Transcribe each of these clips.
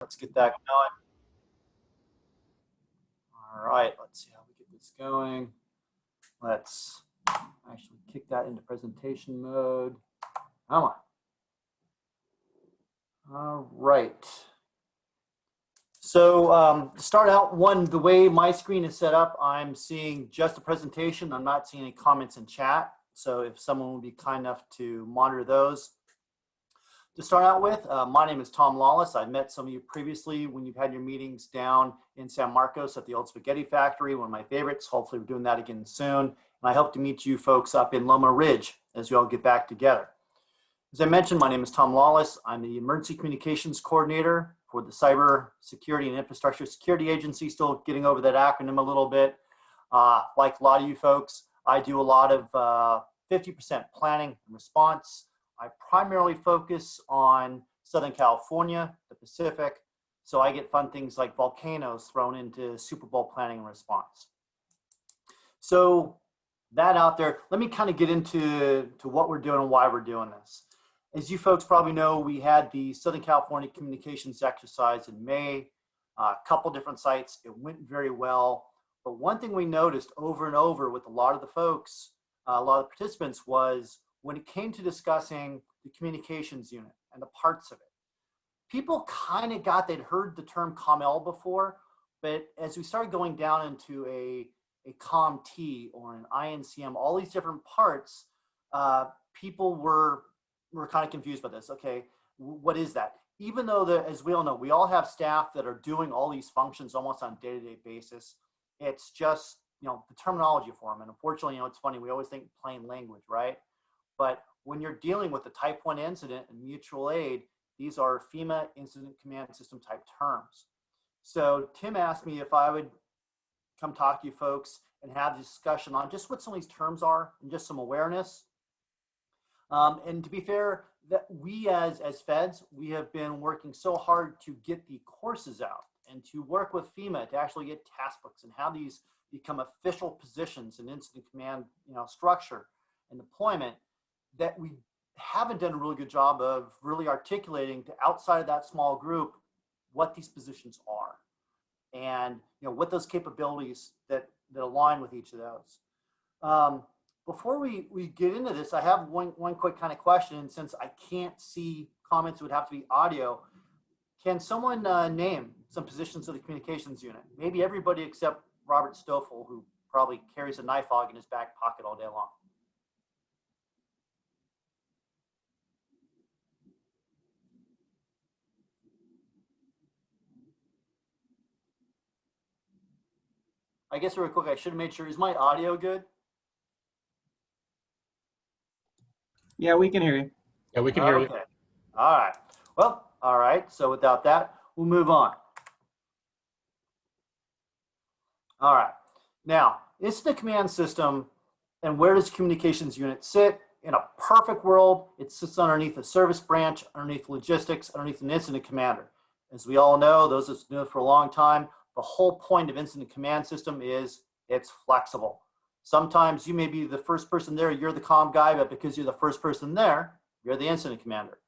Let's get that going. All right, let's see how we get this going. Let's actually kick that into presentation mode. Come on. All right. So to start out, the way my screen is set up, I'm seeing just a presentation. I'm not seeing any comments in chat. So if someone would be kind enough to monitor those. To start out with, my name is Tom Lawless. I've met some of you previously when you've had your meetings down in San Marcos at the Old Spaghetti Factory, one of my favorites. Hopefully we're doing that again soon. And I hope to meet you folks up in Loma Ridge as we all get back together. As I mentioned, my name is Tom Lawless. I'm the Emergency Communications Coordinator for the Cyber Security and Infrastructure Security Agency, still getting over that acronym a little bit. Like a lot of you folks, I do a lot of 50% planning and response. I primarily focus on Southern California, the Pacific, so I get fun things like volcanoes thrown into Super Bowl planning and response. So that out there, let me kind of get into what we're doing and why we're doing this. As you folks probably know, we had the Southern California communications exercise in May, a couple different sites. It went very well. But one thing we noticed over and over with a lot of the folks, a lot of the participants, was when it came to discussing the communications unit and the parts of it, people kind of they'd heard the term COML before, but as we started going down into a COMT or an INCM, all these different parts, people were kind of confused by this. Okay, what is that? Even though, as we all know, we all have staff that are doing all these functions almost on a day-to-day basis. It's just, the terminology for them. And unfortunately, it's funny, we always think plain language, right? But when you're dealing with the type 1 incident and mutual aid, these are FEMA incident command system type terms. So Tim asked me if I would come talk to you folks and have a discussion on just what some of these terms are and just some awareness. And to be fair, that we as feds, we have been working so hard to get the courses out and to work with FEMA to actually get task books and have these become official positions in incident command structure and deployment, that we haven't done a really good job of really articulating to outside of that small group what these positions are and what those capabilities that align with each of those. Before we get into this, I have one quick kind of question. Since I can't see comments, it would have to be audio. Can someone name some positions of the communications unit? Maybe everybody except Robert Stoffel, who probably carries a knife hog in his back pocket all day long. I guess real quick, I should have made sure, is my audio good? Yeah, we can hear you. Yeah, we can hear you. Okay. All right. Well, all right. So without that, we'll move on. All right. Now, incident command system, and where does communications unit sit? In a perfect world, it sits underneath a service branch, underneath logistics, underneath an incident commander. As we all know, those of us who know it for a long time, the whole point of incident command system is it's flexible. Sometimes you may be the first person there, you're the comm guy, but because you're the first person there, you're the incident commander.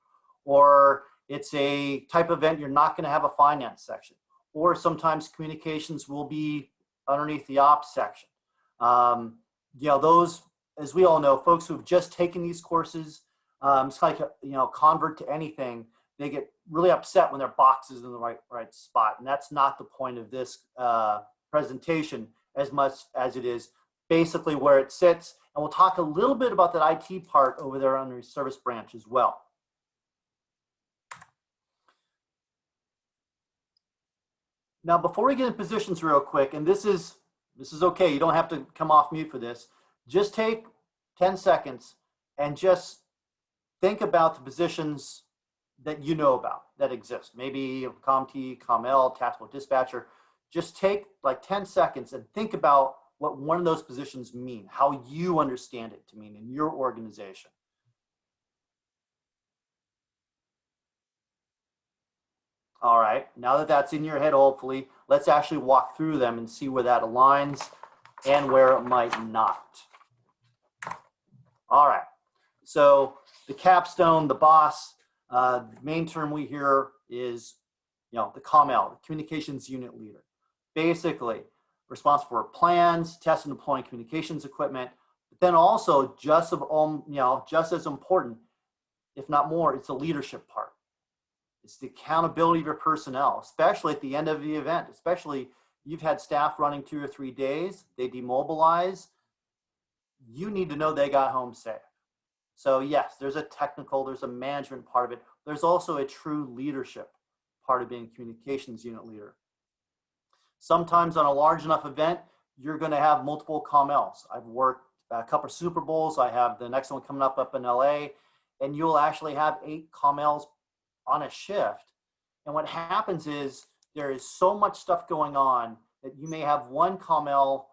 Or it's a type of event, you're not going to have a finance section. Or sometimes communications will be underneath the ops section. Those, as we all know, folks who've just taken these courses, it's like a convert to anything. They get really upset when their box is in the right spot, and that's not the point of this presentation as much as it is basically where it sits. And we'll talk a little bit about that IT part over there under the service branch as well. Now, before we get into positions real quick, and this is okay, you don't have to come off mute for this. Just take 10 seconds and just think about the positions that you know about that exist. Maybe COMT, COML, tactical dispatcher. Just take like 10 seconds and think about what one of those positions mean, how you understand it to mean in your organization. All right, now that that's in your head, hopefully, let's actually walk through them and see where that aligns and where it might not. All right, so the capstone, the boss, the main term we hear is the COML, the communications unit leader. Basically, responsible for plans, test and deploying communications equipment, but then also just as important, if not more, it's the leadership part. It's the accountability of your personnel, especially at the end of the event, especially you've had staff running 2 or 3 days, they demobilize, you need to know they got home safe. So yes, there's a technical, there's a management part of it. There's also a true leadership part of being a communications unit leader. Sometimes on a large enough event, you're going to have multiple COMLs. I've worked a couple of Super Bowls. I have the next one coming up in LA, and you'll actually have 8 COMLs on a shift. And what happens is there is so much stuff going on that you may have one COML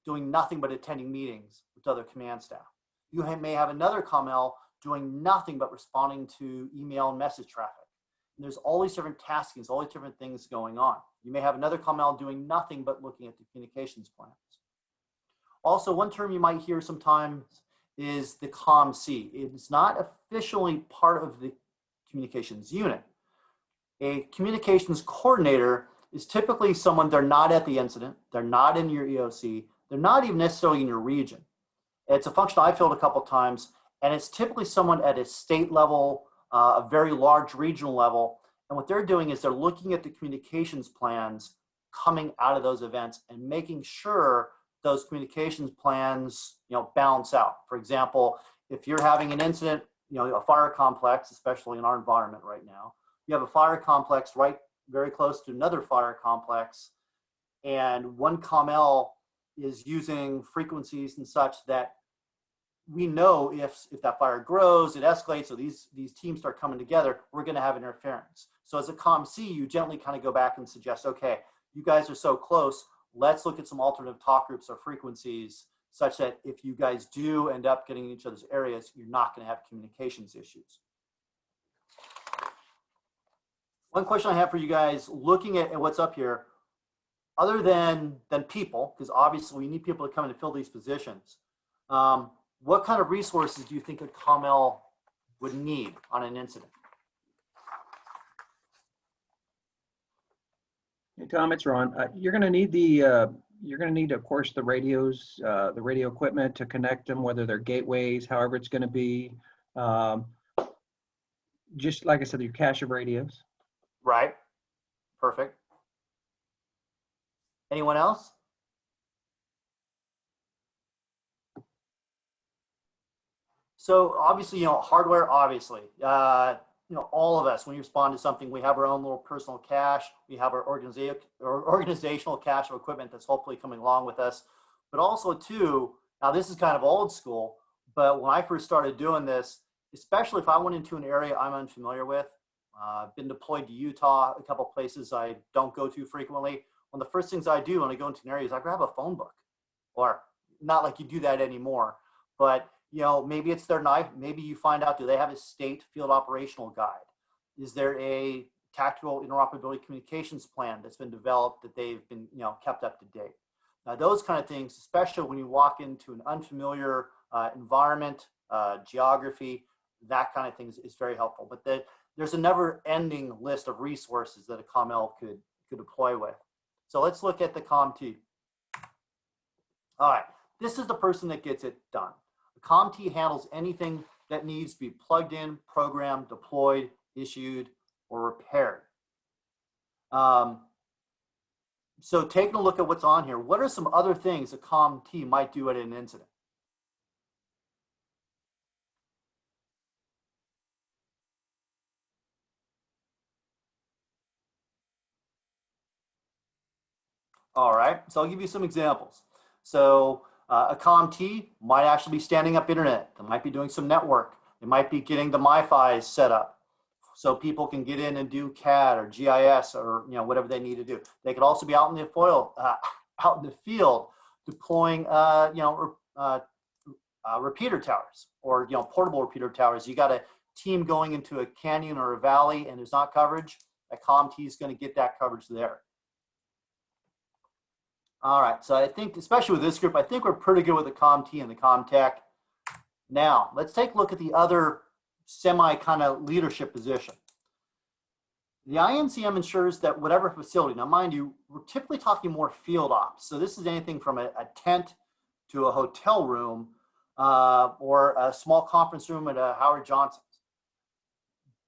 doing nothing but attending meetings with other command staff. You may have another COML doing nothing but responding to email and message traffic. And there's all these different taskings, all these different things going on. You may have another COML doing nothing but looking at the communications plans. Also, one term you might hear sometimes is the COMC. It's not officially part of the communications unit. A communications coordinator is typically someone, they're not at the incident, they're not in your EOC, they're not even necessarily in your region. It's a function I filled a couple times, and it's typically someone at a state level, a very large regional level, and what they're doing is they're looking at the communications plans coming out of those events and making sure those communications plans, balance out. For example, if you're having an incident, a fire complex, especially in our environment right now, you have a fire complex right very close to another fire complex, and one COML is using frequencies and such that we know if that fire grows, it escalates, so these teams start coming together, we're going to have interference. So as a COMC, you gently kind of go back and suggest, okay, you guys are so close, let's look at some alternative talk groups or frequencies such that if you guys do end up getting in each other's areas, you're not going to have communications issues. One question I have for you guys, looking at what's up here, other than people, because obviously we need people to come in and fill these positions, what kind of resources do you think a COML would need on an incident? Hey, Tom, it's Ron. You're going to need of course, the radios, the radio equipment to connect them, whether they're gateways, however it's going to be. Just like I said, your cache of radios. Right. Perfect. Anyone else? So obviously, hardware, obviously, all of us, when we respond to something, we have our own little personal cache. We have our organizational cache of equipment that's hopefully coming along with us. But also too, now this is kind of old school, but when I first started doing this, especially if I went into an area I'm unfamiliar with, been deployed to Utah, a couple places I don't go to frequently. One of the first things I do when I go into an area is I grab a phone book, or not like you do that anymore, but maybe it's their knife. Maybe you find out, do they have a state field operational guide? Is there a tactical interoperability communications plan that's been developed that they've been, kept up to date? Those kind of things, especially when you walk into an unfamiliar environment, geography, that kind of thing is very helpful. But there's a never-ending list of resources that a COML could deploy with. So let's look at the COMT. All right, this is the person that gets it done. The COMT handles anything that needs to be plugged in, programmed, deployed, issued, or repaired. So taking a look at what's on here, what are some other things a COMT might do at an incident? All right, so I'll give you some examples. So a COMT might actually be standing up internet. They might be doing some network. They might be getting the MiFi set up so people can get in and do CAD or GIS or whatever they need to do. They could also be out in the field deploying repeater towers or portable repeater towers. You got a team going into a canyon or a valley and there's not coverage. A COMT is going to get that coverage there. All right, so I think, especially with this group, I think we're pretty good with the COMT and the COMTech. Now, let's take a look at the other semi kind of leadership position. The INCM ensures that whatever facility, now mind you, we're typically talking more field ops. So this is anything from a tent to a hotel room or a small conference room at a Howard Johnson's.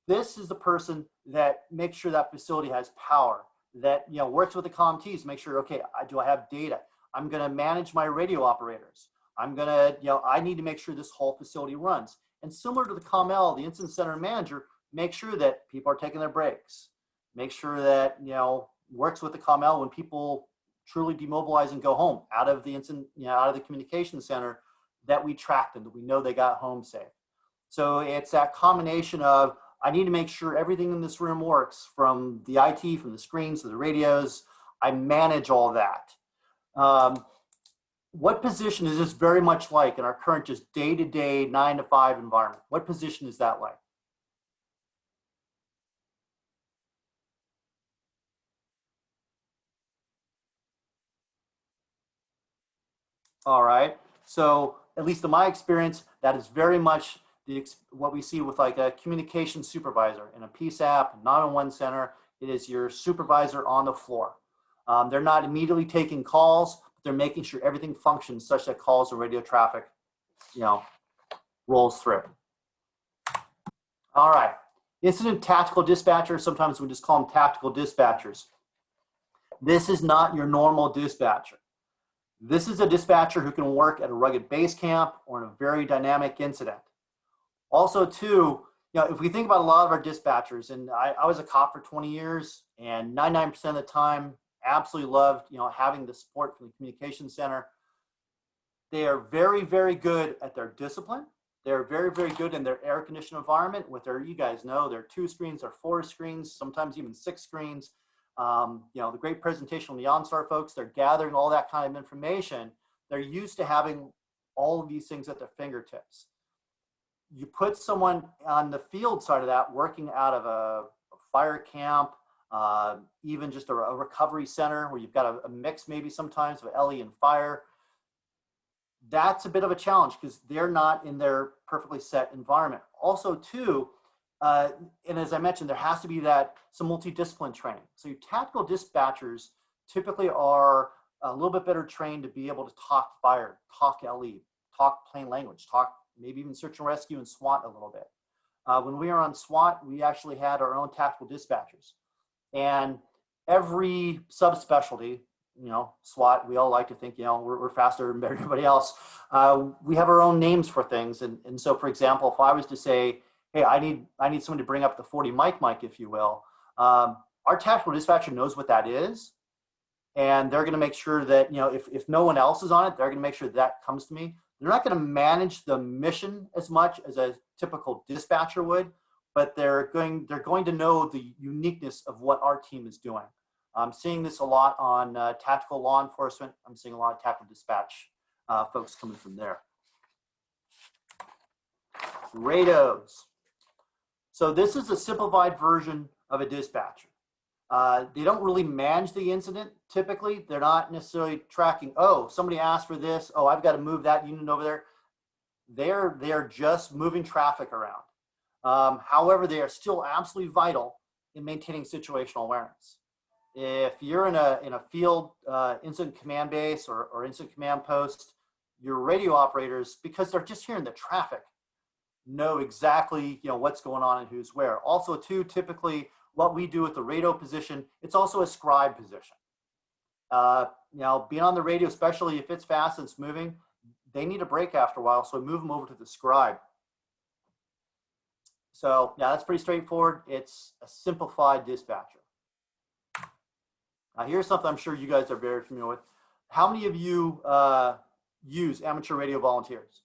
This is the person that makes sure that facility has power, that works with the CommTs, make sure, okay, do I have data? I'm going to manage my radio operators. I'm going to, I need to make sure this whole facility runs. And similar to the ComL, the incident center manager, make sure that people are taking their breaks. Make sure that, works with the ComL when people truly demobilize and go home out of the incident, out of the communication center, that we track them, that we know they got home safe. So it's that combination of, I need to make sure everything in this room works, from the IT, from the screens to the radios. I manage all that. What position is this very much like in our current just day-to-day 9-to-5 environment? What position is that like? All right. So at least in my experience, that is very much what we see with like a communication supervisor in a PSAP, 911 center. It is your supervisor on the floor. They're not immediately taking calls, but they're making sure everything functions such that calls and radio traffic, rolls through. All right. Incident tactical dispatchers, sometimes we just call them tactical dispatchers. This is not your normal dispatcher. This is a dispatcher who can work at a rugged base camp or in a very dynamic incident. Also, too, if we think about a lot of our dispatchers, and I was a cop for 20 years, and 99% of the time, absolutely loved, having the support from the communication center. They are very, very good at their discipline. They're very, very good in their air-conditioned environment with their, you guys know, their 2 screens or 4 screens, sometimes even 6 screens. The great presentation from the OnStar folks, they're gathering all that kind of information. They're used to having all of these things at their fingertips. You put someone on the field side of that, working out of a fire camp, even just a recovery center where you've got a mix maybe sometimes of LE and fire. That's a bit of a challenge because they're not in their perfectly set environment. Also, too, and as I mentioned, there has to be some multidiscipline training. So your tactical dispatchers typically are a little bit better trained to be able to talk fire, talk LE, talk plain language, talk maybe even search and rescue and SWAT a little bit. When we were on SWAT, we actually had our own tactical dispatchers. And every subspecialty, SWAT, we all like to think, we're faster than everybody else. We have our own names for things. And so, for example, if I was to say, hey, I need someone to bring up the 40 mic, if you will, our tactical dispatcher knows what that is. And they're going to make sure that, if no one else is on it, they're going to make sure that comes to me. They're not going to manage the mission as much as a typical dispatcher would, but they're going to know the uniqueness of what our team is doing. I'm seeing this a lot on tactical law enforcement. I'm seeing a lot of tactical dispatch folks coming from there. Radios. So this is a simplified version of a dispatcher. They don't really manage the incident typically. They're not necessarily tracking, oh, somebody asked for this, oh, I've got to move that unit over there. They're just moving traffic around. However, they are still absolutely vital in maintaining situational awareness. If you're in a field incident command base or incident command post, your radio operators, because they're just hearing the traffic, know exactly what's going on and who's where. Also, too, typically what we do with the radio position, it's also a scribe position. Being on the radio, especially if it's fast and it's moving, they need a break after a while, so we move them over to the scribe. So yeah, that's pretty straightforward. It's a simplified dispatcher. Now here's something I'm sure you guys are very familiar with. How many of you use amateur radio volunteers?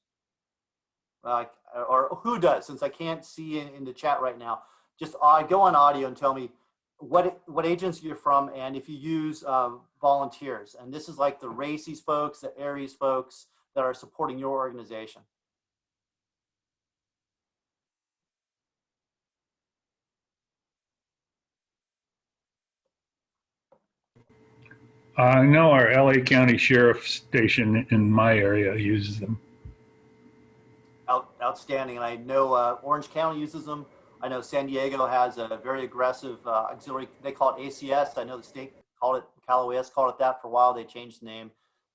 Or who does, since I can't see in the chat right now, just go on audio and tell me what agency you're from and if you use volunteers. And this is like the RACES folks, the ARES folks that are supporting your organization. I know our LA County Sheriff Station in my area uses them. Outstanding. And I know Orange County uses them. I know San Diego has a very aggressive auxiliary. They call it ACS. I know the state called it, Cal OAS called it that for a while. They changed the name.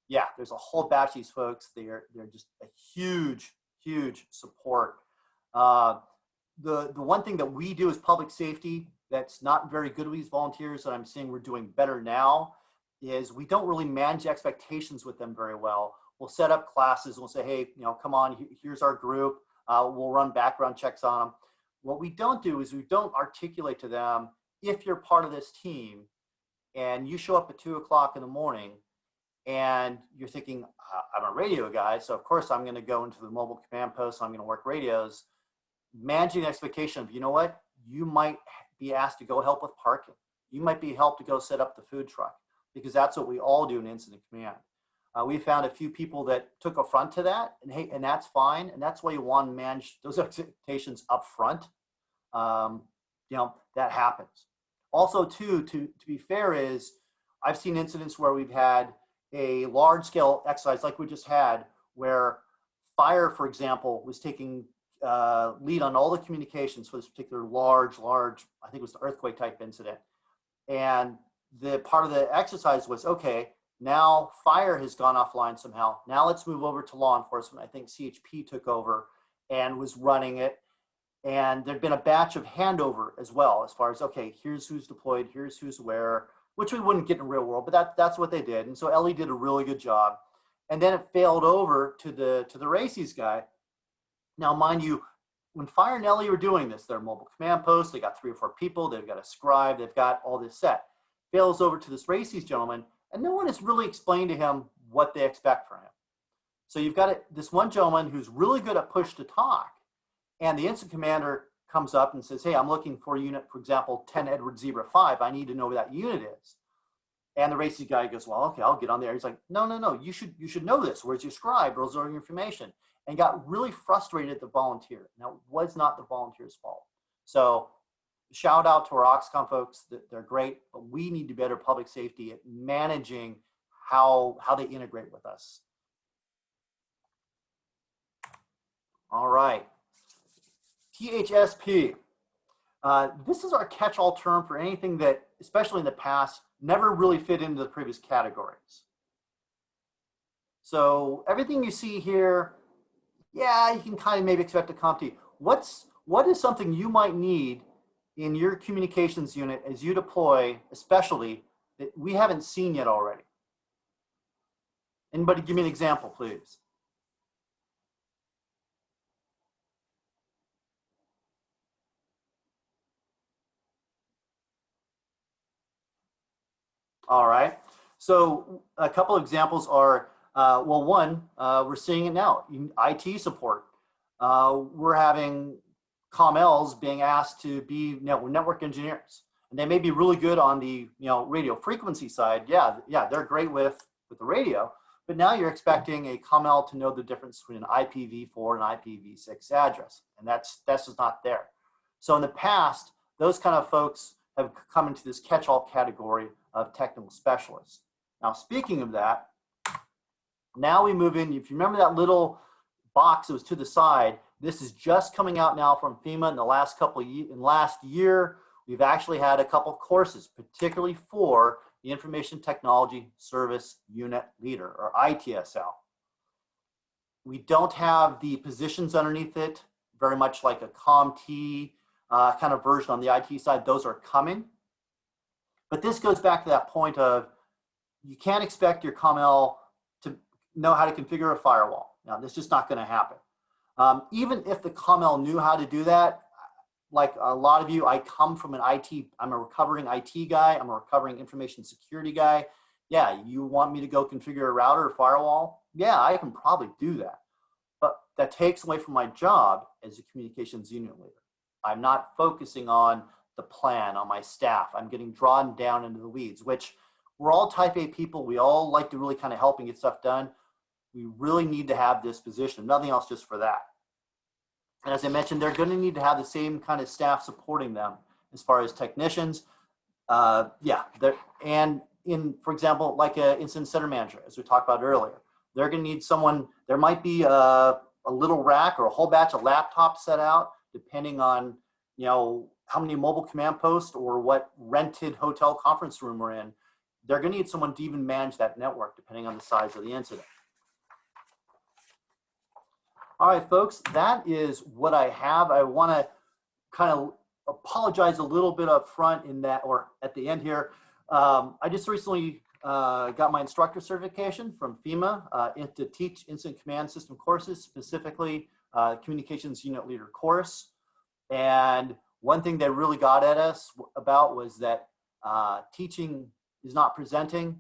Yeah, there's a whole batch of these folks. They're just a huge, huge support. The one thing that we do as public safety that's not very good with these volunteers that I'm seeing we're doing better now is we don't really manage expectations with them very well. We'll set up classes. We'll say, hey, come on, here's our group. We'll run background checks on them. What we don't do is we don't articulate to them, if you're part of this team and you show up at 2 o'clock in the morning and you're thinking, I'm a radio guy, so of course I'm going to go into the mobile command post, I'm going to work radios. Managing the expectation of, you know what, you might be asked to go help with parking. You might be helped to go set up the food truck, because that's what we all do in incident command. We found a few people that took affront to that, and hey, and that's fine, and that's why you want to manage those expectations up front. That happens. Also, too, to be fair, is I've seen incidents where we've had a large-scale exercise like we just had, where fire, for example, was taking lead on all the communications for this particular large, I think it was the earthquake type incident. And the part of the exercise was, okay, now fire has gone offline somehow. Now let's move over to law enforcement. I think CHP took over and was running it. And there'd been a batch of handover as well, as far as, okay, here's who's deployed, here's who's where, which we wouldn't get in the real world, but that's what they did. And so Ellie did a really good job. And then it failed over to the RACES guy. Now, mind you, when Fire and Ellie were doing this, they're mobile command posts, they got 3 or 4 people, they've got a scribe, they've got all this set. Fails over to this RACES gentleman, and no one has really explained to him what they expect from him. So you've got this one gentleman who's really good at push to talk, and the incident commander comes up and says, hey, I'm looking for unit, for example, 10 Edward Zebra 5. I need to know where that unit is. And the RACES guy goes, well, okay, I'll get on there. He's like, no, you should know this. Where's your scribe? Where's your information? And got really frustrated at the volunteer. Now, it was not the volunteer's fault. So shout out to our OxCom folks. They're great, but we need to be better public safety at managing how they integrate with us. All right. THSP. This is our catch-all term for anything that, especially in the past, never really fit into the previous categories. So everything you see here, yeah, you can kind of maybe expect a CompT. What is something you might need in your communications unit as you deploy, especially, that we haven't seen yet already? Anybody give me an example, please? All right. So a couple of examples are, well, one, we're seeing it now, IT support. We're having ComLs being asked to be network engineers. And they may be really good on the radio frequency side. Yeah, they're great with the radio. But now you're expecting a ComL to know the difference between an IPv4 and IPv6 address. And that's just not there. So in the past, those kind of folks have come into this catch-all category of technical specialists. Now, speaking of that, now we move in. If you remember that little box that was to the side, this is just coming out now from FEMA in the last couple of last year. We've actually had a couple courses, particularly for the Information Technology Service Unit Leader, or ITSL. We don't have the positions underneath it, very much like a CompT kind of version on the IT side. Those are coming. But this goes back to that point of you can't expect your ComL to know how to configure a firewall. Now, this is just not going to happen. Even if the ComL knew how to do that, like a lot of you, I come from an IT, I'm a recovering IT guy, I'm a recovering information security guy. Yeah, you want me to go configure a router or firewall? Yeah, I can probably do that. But that takes away from my job as a communications unit leader. I'm not focusing on the plan, on my staff. I'm getting drawn down into the weeds, which we're all type A people. We all like to really kind of help and get stuff done. We really need to have this position, nothing else just for that. And as I mentioned, they're going to need to have the same kind of staff supporting them as far as technicians. And for example, like an incident center manager, as we talked about earlier, they're going to need someone. There might be a little rack or a whole batch of laptops set out, depending on you know, how many mobile command posts or what rented hotel conference room we're in. They're going to need someone to even manage that network depending on the size of the incident. All right, folks, that is what I have. I want to kind of apologize a little bit up front in that, or at the end here. I just recently got my instructor certification from FEMA to teach incident command system courses, specifically communications unit leader course. And one thing they really got at us about was that teaching is not presenting.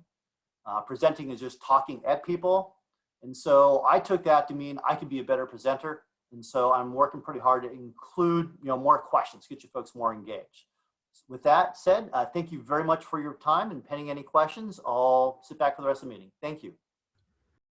Presenting is just talking at people. And so I took that to mean I could be a better presenter. And so I'm working pretty hard to include, you know, more questions, get you folks more engaged. With that said, thank you very much for your time, and pending any questions, I'll sit back for the rest of the meeting. Thank you.